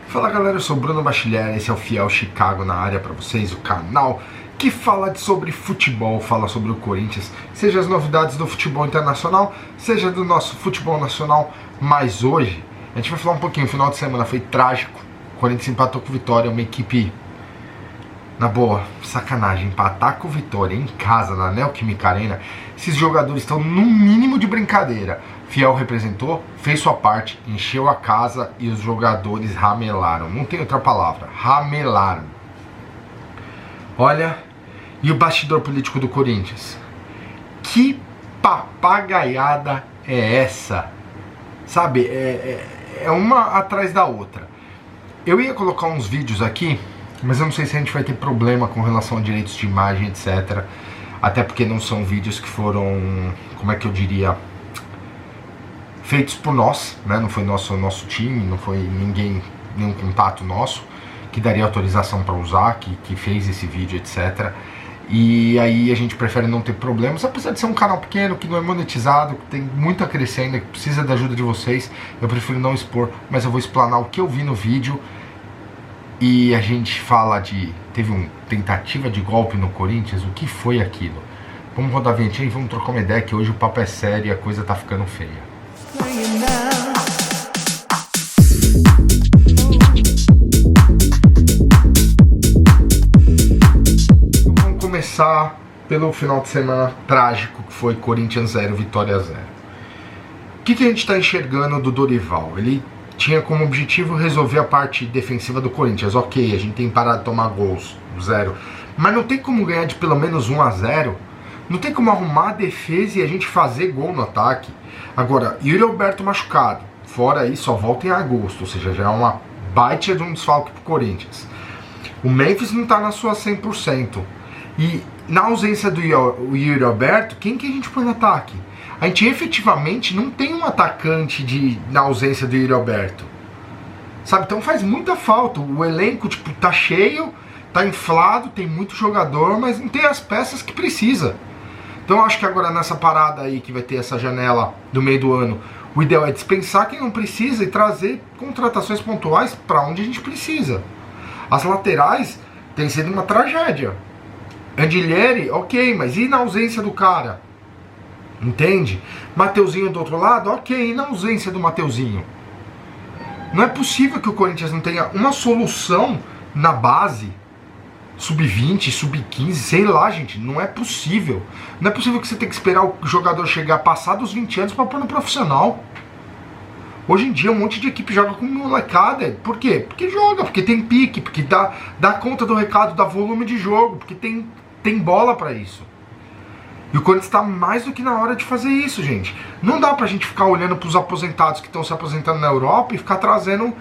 Fala galera, eu sou o Bruno Bachiller, esse é o Fiel Chicago na área para vocês, o canal que fala sobre futebol, fala sobre o Corinthians, seja as novidades do futebol internacional, seja do nosso futebol nacional. Mas hoje a gente vai falar um pouquinho, o final de semana foi trágico, o Corinthians empatou com o Vitória, uma equipe, na boa, sacanagem, empatar com o Vitória em casa, na Neoquímica Arena. Esses jogadores estão no mínimo de brincadeira. Fiel representou, fez sua parte, encheu a casa e os jogadores ramelaram. Não tem outra palavra, ramelaram. Olha, e o bastidor político do Corinthians? Que papagaiada é essa? Sabe, é uma atrás da outra. Eu ia colocar uns vídeos aqui, mas eu não sei se a gente vai ter problema com relação a direitos de imagem, etc. Até porque não são vídeos que foram, como é que eu diria, feitos por nós, né? Não foi nosso time, não foi nenhum contato nosso que daria autorização para usar, que fez esse vídeo, etc. E aí a gente prefere não ter problemas, apesar de ser um canal pequeno, que não é monetizado, que tem muito a crescer ainda, que precisa da ajuda de vocês. Eu prefiro não expor, mas eu vou explanar o que eu vi no vídeo. E a gente fala teve uma tentativa de golpe no Corinthians, o que foi aquilo? Vamos rodar a vinhetinha e vamos trocar uma ideia, que hoje o papo é sério e a coisa tá ficando feia. Vamos começar pelo final de semana trágico, que foi Corinthians 0, Vitória 0. O que a gente está enxergando do Dorival? Ele tinha como objetivo resolver a parte defensiva do Corinthians. Ok, a gente tem parado de tomar gols, 0. Mas não tem como ganhar de pelo menos 1-0. Não tem como arrumar a defesa e a gente fazer gol no ataque. Agora, Yuri Alberto machucado. Fora aí, só volta em agosto. Ou seja, já é uma baita de um desfalque pro Corinthians. O Memphis não tá na sua 100%. E na ausência do Yuri Alberto, quem que a gente põe no ataque? A gente efetivamente não tem um atacante na ausência do Yuri Alberto. Sabe, então faz muita falta. O elenco, tipo, tá cheio, tá inflado, tem muito jogador, mas não tem as peças que precisa. Então eu acho que agora nessa parada aí que vai ter essa janela do meio do ano, o ideal é dispensar quem não precisa e trazer contratações pontuais para onde a gente precisa. As laterais tem sido uma tragédia. Andilhieri, ok, mas e na ausência do cara? Entende? Mateuzinho do outro lado, ok, e na ausência do Mateuzinho? Não é possível que o Corinthians não tenha uma solução na base, sub-20, sub-15, sei lá, gente, não é possível. Não é possível que você tenha que esperar o jogador chegar passado dos 20 anos para pôr no profissional. Hoje em dia um monte de equipe joga com molecada. Por quê? Porque joga, porque tem pique, porque dá conta do recado, dá volume de jogo, porque tem bola para isso. E o Corinthians está mais do que na hora de fazer isso, gente. Não dá pra gente ficar olhando pros aposentados que estão se aposentando na Europa e ficar trazendo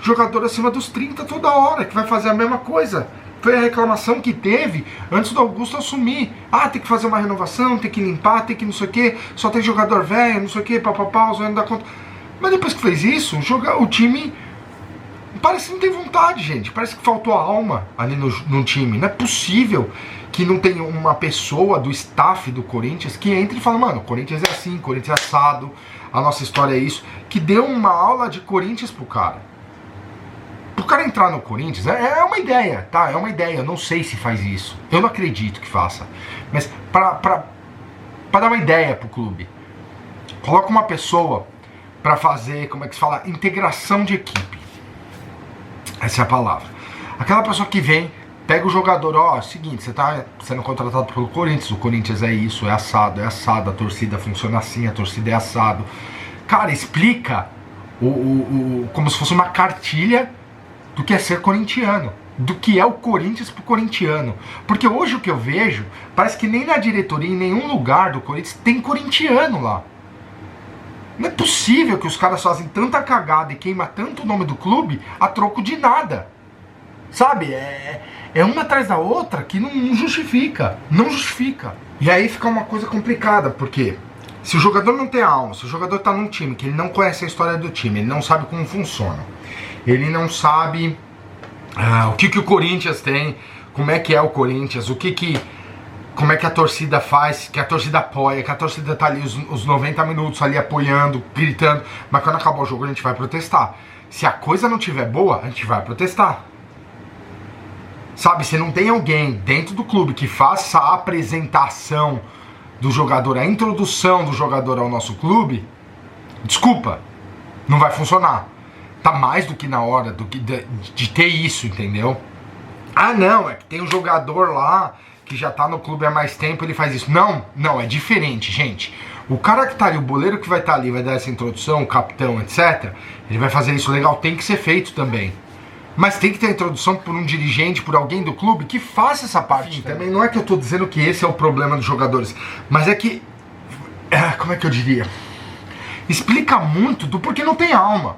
jogador acima dos 30 toda hora, que vai fazer a mesma coisa. Foi a reclamação que teve antes do Augusto assumir. Ah, tem que fazer uma renovação, tem que limpar, tem que não sei o que, só tem jogador velho, não sei o que, papapá, os não dá conta. Mas depois que fez isso, o time parece que não tem vontade, gente. Parece que faltou alma ali no time. Não é possível que não tenha uma pessoa do staff do Corinthians que entre e fala, mano, o Corinthians é assim, o Corinthians é assado, a nossa história é isso. Que deu uma aula de Corinthians pro cara. Pro cara entrar no Corinthians, é uma ideia, tá? É uma ideia, eu não sei se faz isso. Eu não acredito que faça. Mas pra dar uma ideia pro clube, coloca uma pessoa pra fazer, como é que se fala? Integração de equipe. Essa é a palavra. Aquela pessoa que vem, pega o jogador, ó, é o seguinte, você tá sendo contratado pelo Corinthians, o Corinthians é isso, é assado, a torcida funciona assim, a torcida é assado. Cara, explica como se fosse uma cartilha do que é ser corintiano, do que é o Corinthians pro corintiano. Porque hoje o que eu vejo, parece que nem na diretoria, em nenhum lugar do Corinthians, tem corintiano lá. Não é possível que os caras fazem tanta cagada e queimam tanto o nome do clube a troco de nada. Sabe, é uma atrás da outra que não justifica, não justifica. E aí fica uma coisa complicada, porque se o jogador não tem alma, se o jogador tá num time que ele não conhece a história do time, ele não sabe como funciona, ele não sabe o que o Corinthians tem, como é que é o Corinthians, como é que a torcida faz, que a torcida apoia, que a torcida tá ali os 90 minutos ali apoiando, gritando, mas quando acabar o jogo a gente vai protestar. Se a coisa não tiver boa, a gente vai protestar. Sabe, se não tem alguém dentro do clube que faça a apresentação do jogador, a introdução do jogador ao nosso clube, desculpa, não vai funcionar. Tá mais do que na hora de ter isso, entendeu? Ah, não, é que tem um jogador lá que já tá no clube há mais tempo, ele faz isso. Não, é diferente, gente. O cara que tá ali, o boleiro que vai estar ali, vai dar essa introdução, o capitão, etc., ele vai fazer isso legal, tem que ser feito também. Mas tem que ter a introdução por um dirigente, por alguém do clube que faça essa parte. Sim, também não é que eu tô dizendo que esse é o problema dos jogadores, mas é que, como é que eu diria? Explica muito do porquê não tem alma.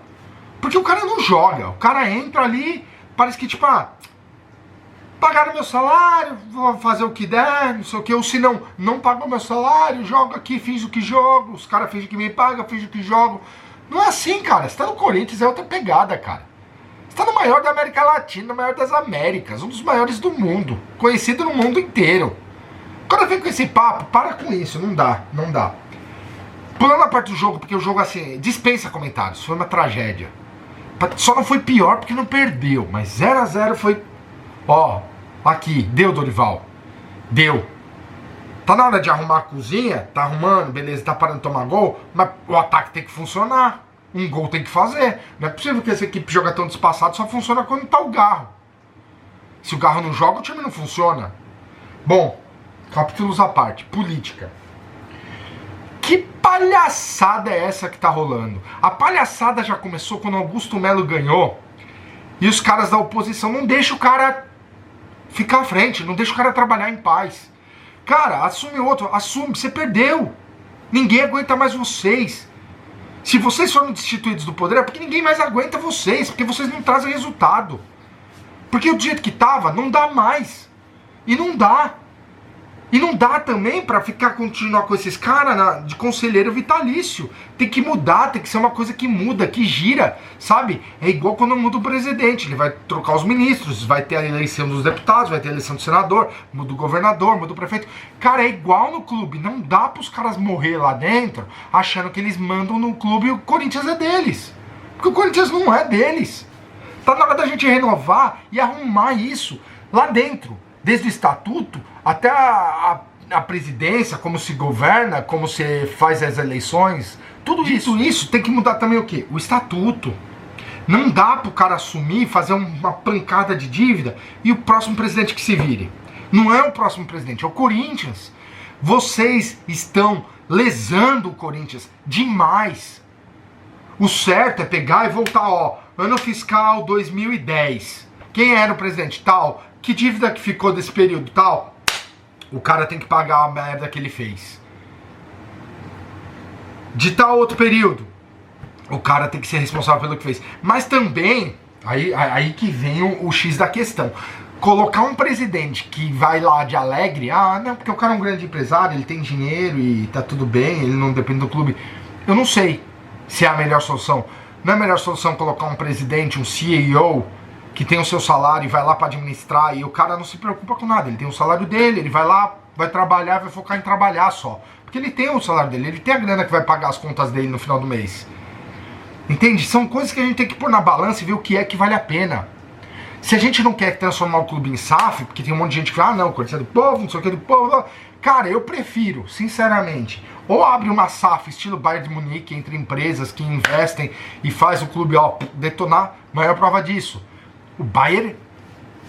Porque o cara não joga, o cara entra ali, parece que tipo, pagaram meu salário, vou fazer o que der, não sei o que, ou se não pagam meu salário, jogo aqui, finjo que jogo, os caras fingem que me pagam, finjo que jogo. Não é assim, cara, você tá no Corinthians, é outra pegada, cara. Você tá no maior da América Latina, no maior das Américas, um dos maiores do mundo, conhecido no mundo inteiro. O cara vem com esse papo, para com isso, não dá. Pulando a parte do jogo, porque o jogo, assim, dispensa comentários, foi uma tragédia. Só não foi pior porque não perdeu, mas 0-0 foi... Ó, aqui, deu, Dorival. Deu. Tá na hora de arrumar a cozinha, tá arrumando, beleza, tá parando de tomar gol, mas o ataque tem que funcionar. Um gol tem que fazer. Não é possível que essa equipe joga tão despassado, só funciona quando tá o Garro. Se o Garro não joga, o time não funciona. Bom, capítulos à parte, política. Que palhaçada é essa que tá rolando? A palhaçada já começou quando Augusto Melo ganhou e os caras da oposição não deixam o cara ficar à frente, não deixam o cara trabalhar em paz. Cara, assume outro, assume, você perdeu. Ninguém aguenta mais vocês. Se vocês foram destituídos do poder é porque ninguém mais aguenta vocês, porque vocês não trazem resultado. Porque do jeito que tava, não dá mais. E não dá. E não dá também pra continuar com esses caras de conselheiro vitalício. Tem que mudar, tem que ser uma coisa que muda, que gira, sabe? É igual quando muda o presidente, ele vai trocar os ministros, vai ter a eleição dos deputados, vai ter a eleição do senador, muda o governador, muda o prefeito. Cara, é igual no clube, não dá pros caras morrer lá dentro achando que eles mandam no clube e o Corinthians é deles. Porque o Corinthians não é deles. Tá na hora da gente renovar e arrumar isso lá dentro. Desde o estatuto até a presidência, como se governa, como se faz as eleições, tudo isso tem que mudar também o quê? O estatuto. Não dá pro cara assumir, fazer uma pancada de dívida e o próximo presidente que se vire. Não é o próximo presidente, é o Corinthians. Vocês estão lesando o Corinthians demais. O certo é pegar e voltar, ó, ano fiscal 2010. Quem era o presidente? Tal. Que dívida que ficou desse período? Tal. O cara tem que pagar a merda que ele fez. De tal outro período, o cara tem que ser responsável pelo que fez. Mas também, aí que vem o X da questão. Colocar um presidente que vai lá de alegre, não, porque o cara é um grande empresário, ele tem dinheiro e tá tudo bem, ele não depende do clube. Eu não sei se é a melhor solução. Não é a melhor solução colocar um presidente, um CEO, que tem o seu salário e vai lá para administrar e o cara não se preocupa com nada, ele tem o salário dele, ele vai lá, vai trabalhar, vai focar em trabalhar só. Porque ele tem o salário dele, ele tem a grana que vai pagar as contas dele no final do mês. Entende? São coisas que a gente tem que pôr na balança e ver o que é que vale a pena. Se a gente não quer transformar o clube em SAF, porque tem um monte de gente que fala, não, o Corinthians é do povo, não sei o que é do povo. Cara, eu prefiro, sinceramente, ou abre uma SAF estilo Bayern de Munique entre empresas que investem e faz o clube, ó, detonar. Maior prova disso. O Bayern,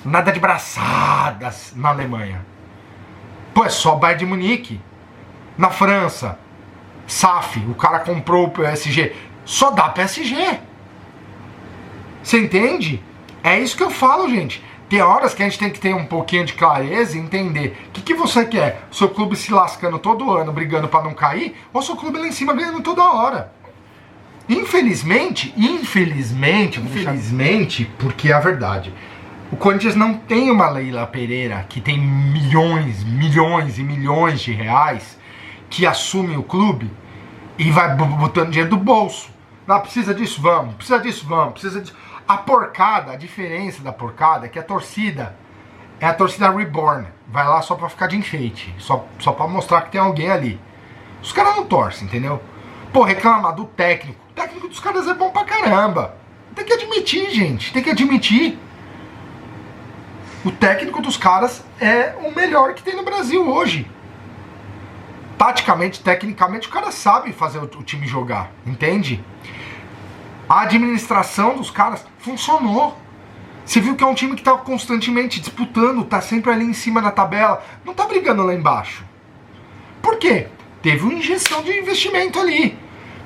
nada de braçadas na Alemanha. Pô, é só Bayern de Munique. Na França, SAF, o cara comprou o PSG. Só dá PSG. Você entende? É isso que eu falo, gente. Tem horas que a gente tem que ter um pouquinho de clareza e entender o que você quer. O seu clube se lascando todo ano, brigando pra não cair, ou o seu clube lá em cima ganhando toda hora. Infelizmente, porque é a verdade. O Corinthians não tem uma Leila Pereira que tem milhões e milhões de reais que assume o clube e vai botando dinheiro do bolso. Não, precisa disso, vamos, precisa disso, vamos, precisa disso. A porcada, a diferença da porcada é que a torcida é a torcida reborn. Vai lá só pra ficar de enfeite, só pra mostrar que tem alguém ali. Os caras não torcem, entendeu? Pô, reclamar do técnico. O técnico dos caras é bom pra caramba. Tem que admitir, gente. Tem que admitir. O técnico dos caras é o melhor que tem no Brasil hoje. Taticamente, tecnicamente, o cara sabe fazer o time jogar. Entende? A administração dos caras funcionou. Você viu que é um time que tá constantemente disputando, tá sempre ali em cima da tabela. Não tá brigando lá embaixo. Por quê? Teve uma injeção de investimento ali.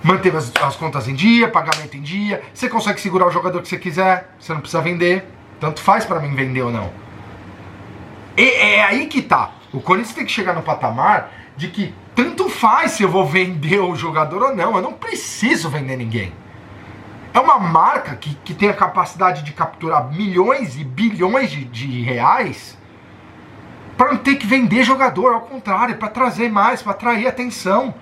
Manteve as contas em dia, pagamento em dia. Você consegue segurar o jogador que você quiser. Você não precisa vender. Tanto faz pra mim vender ou não. É aí que tá. O Corinthians tem que chegar no patamar de que tanto faz se eu vou vender o jogador ou não. Eu não preciso vender ninguém. É uma marca que tem a capacidade de capturar milhões e bilhões de reais para não ter que vender jogador, ao contrário, para trazer mais, para atrair atenção.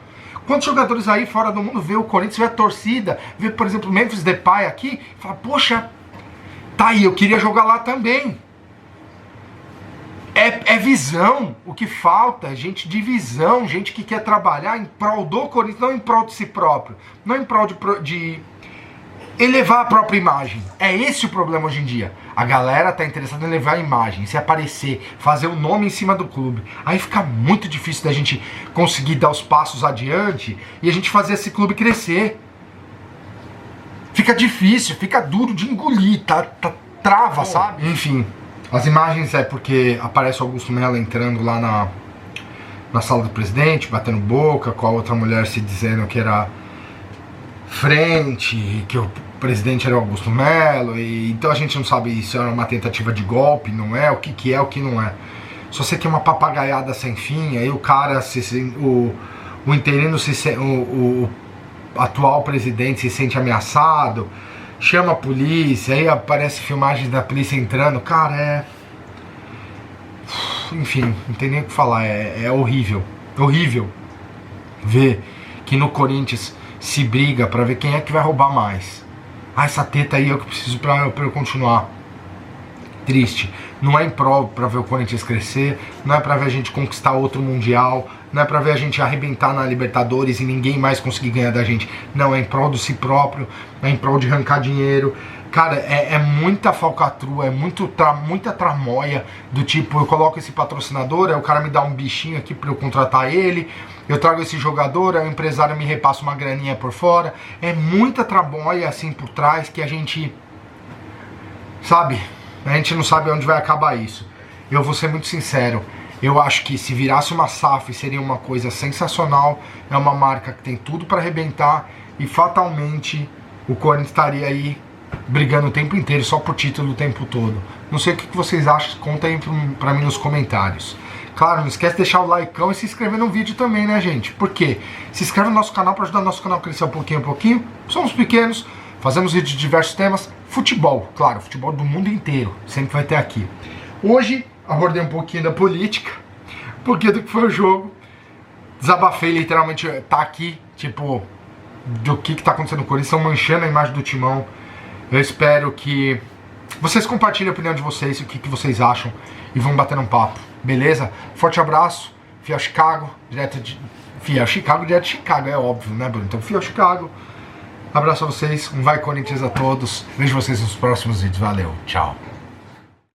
Quantos jogadores aí fora do mundo vê o Corinthians, vê a torcida, vê, por exemplo, o Memphis Depay aqui, e fala, poxa, tá aí, eu queria jogar lá também. É visão, o que falta é gente de visão, gente que quer trabalhar em prol do Corinthians, não em prol de si próprio, não em prol de elevar a própria imagem. É esse o problema hoje em dia. A galera tá interessada em elevar a imagem, se aparecer, fazer o nome em cima do clube. Aí fica muito difícil da gente conseguir dar os passos adiante e a gente fazer esse clube crescer. Fica difícil, fica duro de engolir, trava, sabe? Enfim, as imagens é porque aparece o Augusto Melo entrando lá na sala do presidente, batendo boca, com a outra mulher se dizendo que era frente, que o presidente era o Augusto Melo, e então a gente não sabe se era uma tentativa de golpe, não é, o que é, o que não é. Só sei que é uma papagaiada sem fim, aí o cara, o interino, o atual presidente se sente ameaçado, chama a polícia, aí aparece filmagens da polícia entrando, cara, enfim, não tem nem o que falar, é horrível, horrível ver que no Corinthians se briga pra ver quem é que vai roubar mais. Ah, essa teta aí é o que preciso pra eu continuar. Triste. Não é em prol pra ver o Corinthians crescer, não é pra ver a gente conquistar outro Mundial, não é pra ver a gente arrebentar na Libertadores e ninguém mais conseguir ganhar da gente. Não, é em prol do si próprio, é em prol de arrancar dinheiro. Cara, é muita falcatrua, é muita tramóia do tipo, eu coloco esse patrocinador, aí o cara me dá um bichinho aqui pra eu contratar ele, eu trago esse jogador, aí o empresário me repassa uma graninha por fora. É muita tramóia assim por trás que a gente, sabe, a gente não sabe onde vai acabar isso. Eu vou ser muito sincero, eu acho que se virasse uma SAF seria uma coisa sensacional, é uma marca que tem tudo pra arrebentar e fatalmente o Corinthians estaria aí brigando o tempo inteiro, só por título o tempo todo. Não sei o que vocês acham, conta aí pra mim nos comentários. Claro, não esquece de deixar o likeão e se inscrever no vídeo também, né, gente? Por quê? Se inscreve no nosso canal para ajudar o nosso canal a crescer um pouquinho. Somos pequenos, fazemos vídeos de diversos temas. Futebol, claro, futebol do mundo inteiro, sempre vai ter aqui. Hoje, abordei um pouquinho da política, um pouquinho do que foi o jogo. Desabafei, literalmente, tá aqui, tipo, do que tá acontecendo no Corinthians, estão manchando a imagem do Timão. Eu espero que vocês compartilhem a opinião de vocês, o que vocês acham, e vamos bater um papo, beleza? Forte abraço, Fiel Chicago, direto de Chicago, é óbvio, né, Bruno? Então, Fiel Chicago, abraço a vocês, um vai Corinthians a todos, vejo vocês nos próximos vídeos, valeu, tchau.